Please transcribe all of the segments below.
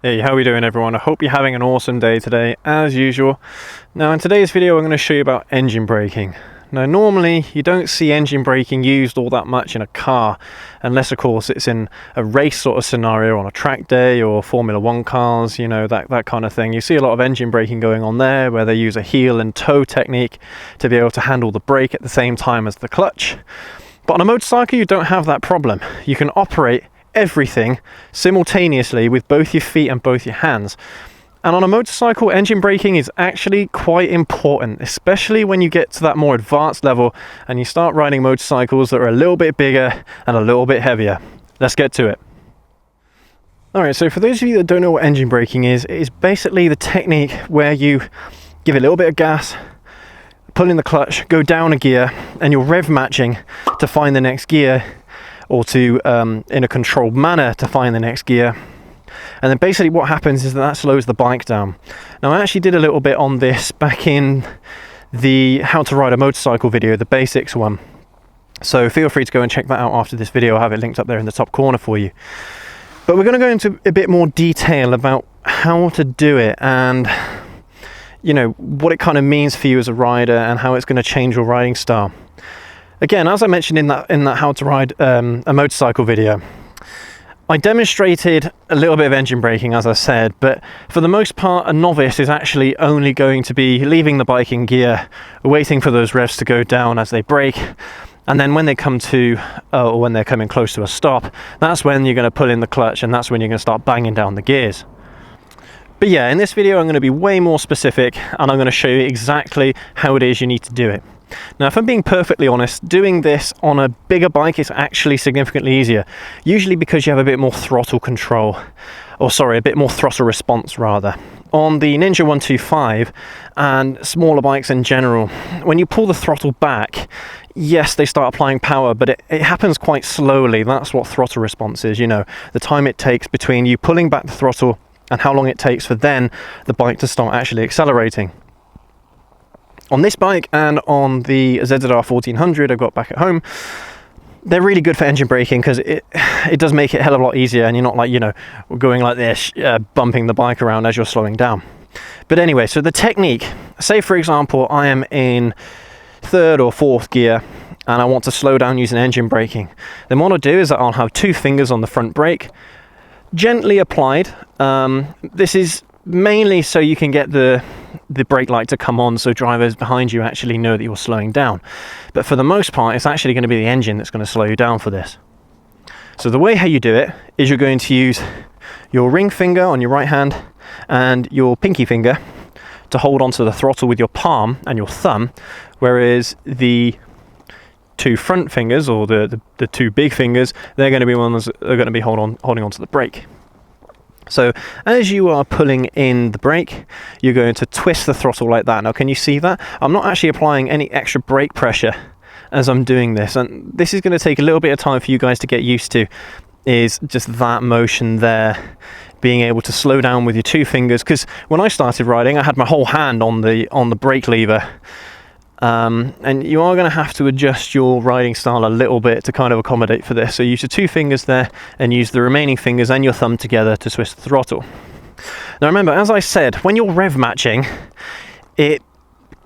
Hey, how are we doing everyone? I hope you're having an awesome day today, as usual. Now in today's video I'm going to show you about engine braking. Now normally you don't see engine braking used all that much in a car, unless of course it's in a race sort of scenario on a track day or Formula 1 cars, you know, that kind of thing. You see a lot of engine braking going on there where they use a heel and toe technique to be able to handle the brake at the same time as the clutch. But on a motorcycle you don't have that problem. You can operate everything simultaneously with both your feet and both your hands. And on a motorcycle, engine braking is actually quite important, especially when you get to that more advanced level and you start riding motorcycles that are a little bit bigger and a little bit heavier. Let's get to it. Alright, so for those of you that don't know what engine braking is, it is basically the technique where you give a little bit of gas, pull in the clutch, go down a gear, and you're rev matching to find the next gear, or to, in a controlled manner, to find the next gear. And then basically what happens is that slows the bike down. Now I actually did a little bit on this back in the how to ride a motorcycle video, the basics one. So feel free to go and check that out after this video. I'll have it linked up there in the top corner for you. But we're going to go into a bit more detail about how to do it and, you know, what it kind of means for you as a rider and how it's going to change your riding style. Again, as I mentioned in that how to ride a motorcycle video, I demonstrated a little bit of engine braking, as I said, but for the most part, a novice is actually only going to be leaving the bike in gear, waiting for those revs to go down as they brake, and then when they come to, or when they're coming close to a stop, that's when you're going to pull in the clutch, and that's when you're going to start banging down the gears. But yeah, in this video, I'm going to be way more specific, and I'm going to show you exactly how it is you need to do it. Now, if I'm being perfectly honest, doing this on a bigger bike is actually significantly easier, usually because you have a bit more throttle control, or sorry, a bit more throttle response rather. On the Ninja 125 and smaller bikes in general, when you pull the throttle back, yes, they start applying power, but it happens quite slowly. That's what throttle response is, you know, the time it takes between you pulling back the throttle and how long it takes for then the bike to start actually accelerating. On this bike and on the ZZR 1400 I've got back at home, they're really good for engine braking because it does make it a hell of a lot easier, and you're not like, you know, going like this, bumping the bike around as you're slowing down. But anyway, so the technique, say for example I am in third or fourth gear and I want to slow down using engine braking, then what I'll do is that I'll have two fingers on the front brake, gently applied. This is mainly so you can get the brake light to come on so drivers behind you actually know that you're slowing down. But for the most part, it's actually going to be the engine that's going to slow you down for this. So the way how you do it is you're going to use your ring finger on your right hand and your pinky finger to hold onto the throttle with your palm and your thumb, whereas the two front fingers, or the two big fingers, they're going to be ones that are going to be holding onto the brake. So as you are pulling in the brake, you're going to twist the throttle like that. Now, can you see that? I'm not actually applying any extra brake pressure as I'm doing this, and this is going to take a little bit of time for you guys to get used to, is just that motion there, being able to slow down with your two fingers, because when I started riding I had my whole hand on the brake lever. And you are going to have to adjust your riding style a little bit to kind of accommodate for this. So use your two fingers there and use the remaining fingers and your thumb together to twist the throttle. Now remember, as I said, when you're rev matching, it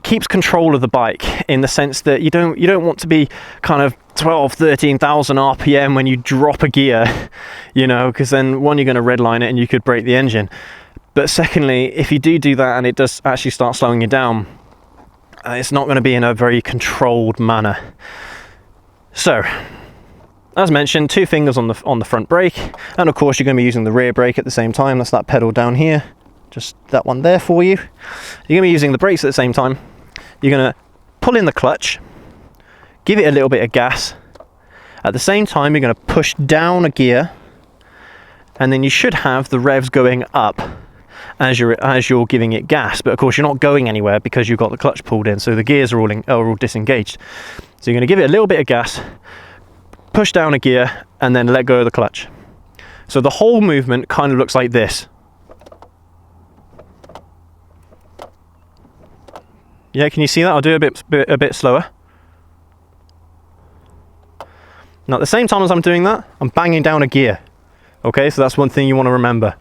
keeps control of the bike in the sense that you don't want to be kind of 13,000 RPM when you drop a gear, you know, because then one, you're going to redline it and you could break the engine. But secondly, if you do that and it does actually start slowing you down, it's not going to be in a very controlled manner. So, as mentioned, two fingers on the front brake, and of course you're going to be using the rear brake at the same time. That's that pedal down here, just that one there for you. You're going to be using the brakes at the same time. You're going to pull in the clutch, give it a little bit of gas. At the same time, you're going to push down a gear, and then you should have the revs going up as you're giving it gas. But of course you're not going anywhere because you've got the clutch pulled in, so the gears are all disengaged. So you're going to give it a little bit of gas, push down a gear, and then let go of the clutch. So the whole movement kind of looks like this. Yeah, can you see that? I'll do a bit slower. Now at the same time as I'm doing that, I'm banging down a gear. Okay, so that's one thing you want to remember.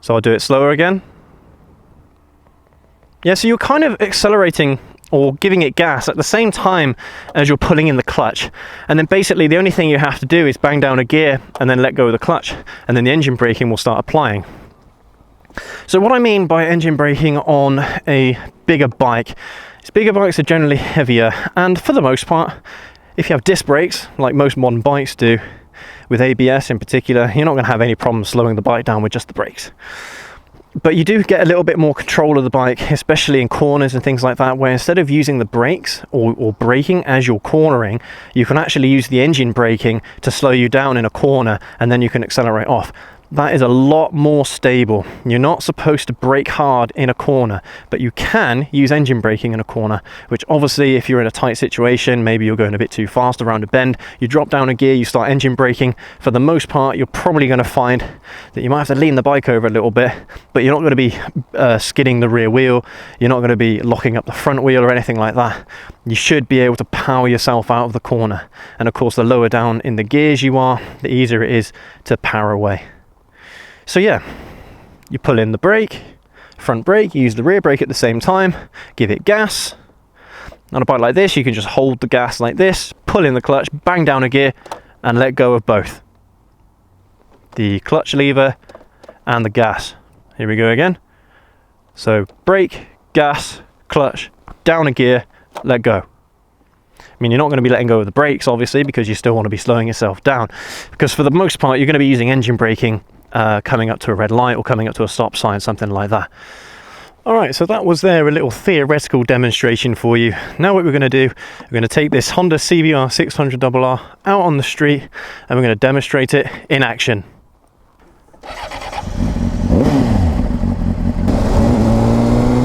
So I'll do it slower again. Yeah, so you're kind of accelerating or giving it gas at the same time as you're pulling in the clutch. And then basically the only thing you have to do is bang down a gear and then let go of the clutch, and then the engine braking will start applying. So what I mean by engine braking on a bigger bike is bigger bikes are generally heavier, and for the most part, if you have disc brakes, like most modern bikes do, with ABS in particular, you're not going to have any problem slowing the bike down with just the brakes. But you do get a little bit more control of the bike, especially in corners and things like that, where instead of using the brakes or braking as you're cornering, you can actually use the engine braking to slow you down in a corner, and then you can accelerate off. That is a lot more stable. You're not supposed to brake hard in a corner, but you can use engine braking in a corner, which obviously if you're in a tight situation, maybe you're going a bit too fast around a bend, you drop down a gear, you start engine braking. For the most part, you're probably going to find that you might have to lean the bike over a little bit, but you're not going to be skidding the rear wheel. You're not going to be locking up the front wheel or anything like that. You should be able to power yourself out of the corner. And of course, the lower down in the gears you are, the easier it is to power away. So yeah, you pull in the brake, front brake, you use the rear brake at the same time, give it gas. On a bike like this, you can just hold the gas like this, pull in the clutch, bang down a gear, and let go of both. The clutch lever and the gas. Here we go again. So brake, gas, clutch, down a gear, let go. I mean, you're not going to be letting go of the brakes, obviously, because you still want to be slowing yourself down. Because for the most part, you're going to be using engine braking coming up to a red light or coming up to a stop sign, something like that. Alright, so that was there, a little theoretical demonstration for you. Now what we're going to do, we're going to take this Honda CBR600RR out on the street and we're going to demonstrate it in action.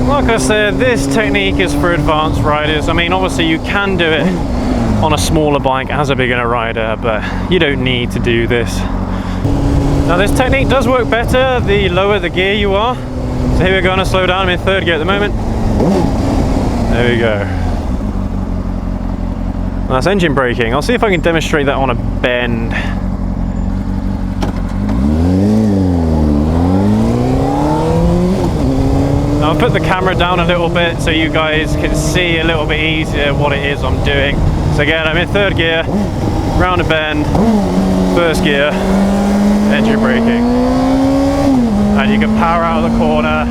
Like I said, this technique is for advanced riders. I mean, obviously you can do it on a smaller bike as a beginner rider, but you don't need to do this. Now this technique does work better the lower the gear you are. So here we're going to slow down. I'm in third gear at the moment. There we go. That's engine braking. I'll see if I can demonstrate that on a bend. Now I'll put the camera down a little bit so you guys can see a little bit easier what it is I'm doing. So again, I'm in third gear, round a bend, first gear, engine braking, and you can power out of the corner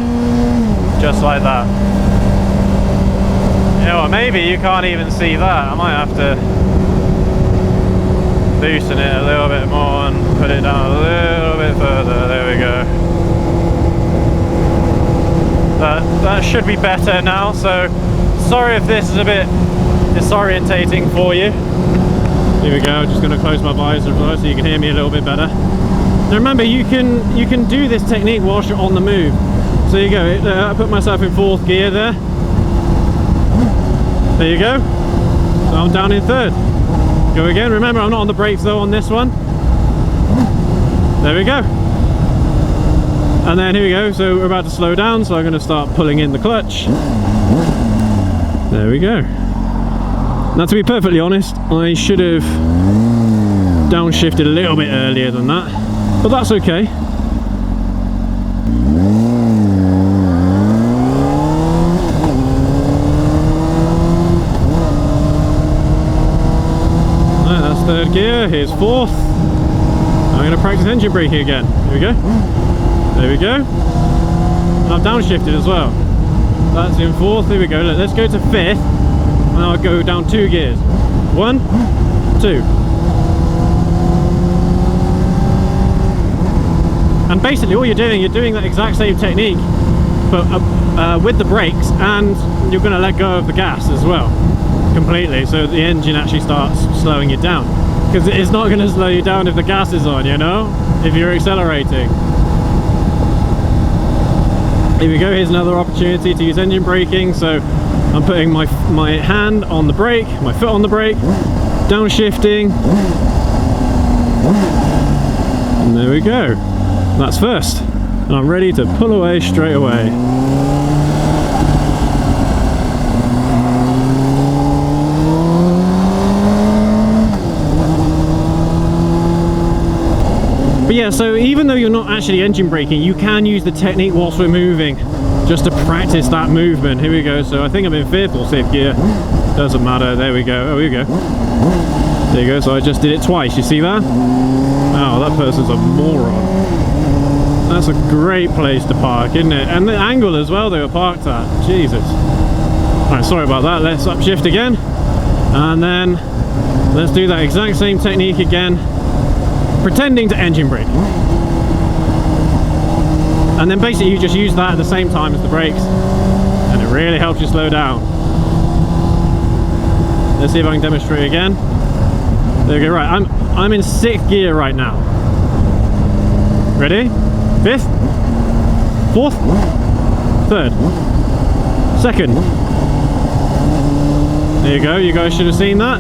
just like that. You know what, maybe you can't even see that. I might have to loosen it a little bit more and put it down a little bit further. There we go. That should be better now. So sorry if this is a bit disorientating for you. Here we go, I'm just going to close my visor so you can hear me a little bit better. Now remember, you can do this technique whilst you're on the move. So you go, I put myself in fourth gear there. There you go. So I'm down in third. Go again, remember I'm not on the brakes though on this one. There we go. And then here we go, so we're about to slow down, so I'm going to start pulling in the clutch. There we go. Now to be perfectly honest, I should have downshifted a little bit earlier than that, but that's okay. Right, that's third gear, here's fourth. I'm going to practice engine braking again. Here we go. There we go. And I've downshifted as well. That's in fourth, here we go. Let's go to fifth. And I'll go down 2 gears. 1, 2. And basically all you're doing that exact same technique, but with the brakes, and you're going to let go of the gas as well, completely. So the engine actually starts slowing you down. Because it's not going to slow you down if the gas is on, you know, if you're accelerating. Here we go, here's another opportunity to use engine braking. So I'm putting my hand on the brake, my foot on the brake, downshifting, and there we go. That's first, and I'm ready to pull away straight away. But yeah, so even though you're not actually engine braking, you can use the technique whilst we're moving, just to practice that movement. Here we go. So I think I'm in 5th or 6th gear. Doesn't matter. There we go. Oh, here we go. There you go. So I just did it twice. You see that? Oh, that person's a moron. That's a great place to park, isn't it? And the angle as well they were parked at. Jesus. Alright, sorry about that. Let's upshift again. And then let's do that exact same technique again, pretending to engine brake. And then basically you just use that at the same time as the brakes, and it really helps you slow down. Let's see if I can demonstrate again. There we go. Right, I'm in 6th gear right now. Ready? 5th, 4th, 3rd, 2nd. There you go. You guys should have seen that.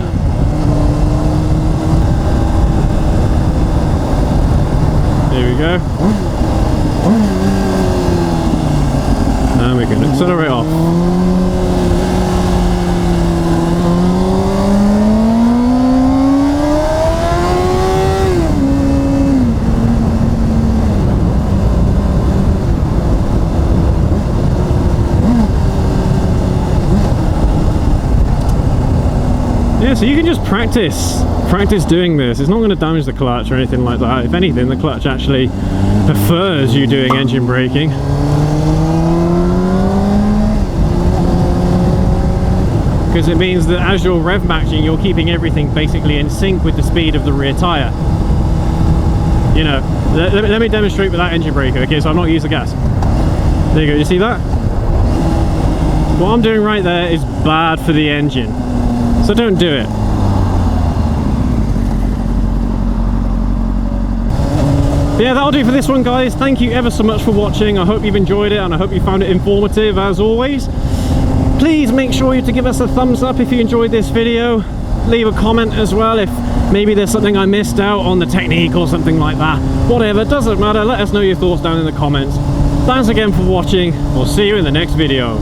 There we go. And we can accelerate off. Yeah, so you can just practice doing this. It's not going to damage the clutch or anything like that. If anything, the clutch actually prefers you doing engine braking. Because it means that as you're rev matching, you're keeping everything basically in sync with the speed of the rear tyre. You know, let me demonstrate with that engine brake. Okay, so I'm not using the gas. There you go, you see that? What I'm doing right there is bad for the engine, so don't do it. But yeah, that'll do for this one, guys. Thank you ever so much for watching. I hope you've enjoyed it, and I hope you found it informative as always. Please make sure to give us a thumbs up if you enjoyed this video. Leave a comment as well if maybe there's something I missed out on the technique or something like that. Whatever, doesn't matter. Let us know your thoughts down in the comments. Thanks again for watching. We'll see you in the next video.